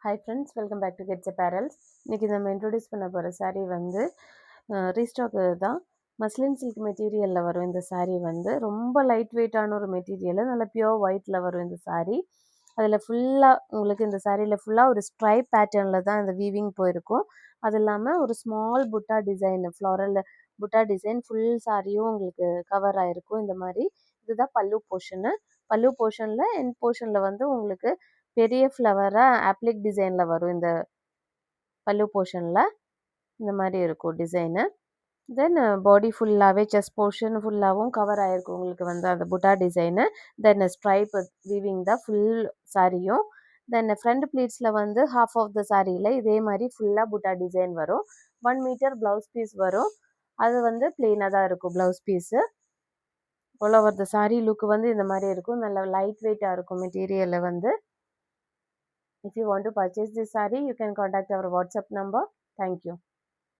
Hi friends, welcome back to gets apparels. இன்றைக்கி நம்ம introduce பண்ண போகிற saree வந்து ரீஸ்டாக் தான். மஸ்லின் சில்க் மெட்டீரியலில் வரும். இந்த saree வந்து ரொம்ப லைட் வெயிட்டான ஒரு மெட்டீரியல், நல்ல பியோர் ஒயிட்டில் வரும் இந்த saree. அதில் ஃபுல்லாக உங்களுக்கு இந்த சாரியில் ஃபுல்லாக ஒரு ஸ்ட்ரைப் பேட்டர்னில் தான் இந்த வீவிங் போயிருக்கும். அது இல்லாமல் ஒரு ஸ்மால் புட்டா டிசைன், ஃப்ளாரல் புட்டா டிசைன் ஃபுல் சாரியும் உங்களுக்கு கவர் ஆகிருக்கும். இந்த மாதிரி இதுதான் பல்லு போர்ஷனு. பல்லு போர்ஷனில் எண்ட் போர்ஷனில் வந்து உங்களுக்கு பெரிய ஃப்ளவராக ஆப்ளிக் டிசைனில் வரும். இந்த பல்லு போர்ஷனில் இந்த மாதிரி இருக்கும் டிசைனு. தென் பாடி ஃபுல்லாகவே செஸ்ட் போர்ஷன் ஃபுல்லாகவும் கவர் ஆகிருக்கும் உங்களுக்கு வந்து அந்த புட்டா டிசைனு. தென் ஸ்ட்ரைப் வீவிங் தான் ஃபுல் சாரியும். தென் ஃப்ரண்ட் ப்ளீட்ஸில் வந்து ஹாஃப் ஆஃப் த சாரியில் இதே மாதிரி ஃபுல்லாக புட்டா டிசைன் வரும். 1 மீட்டர் ப்ளவுஸ் பீஸ் வரும். அது வந்து பிளெயினாக தான் இருக்கும் blouse piece. All over the sari look வந்து இந்த மாதிரி இருக்கும். நல்ல லைட் வெயிட்டாக இருக்கும் மெட்டீரியலில் வந்து. If you want to purchase this saree, you can contact our WhatsApp number. Thank you.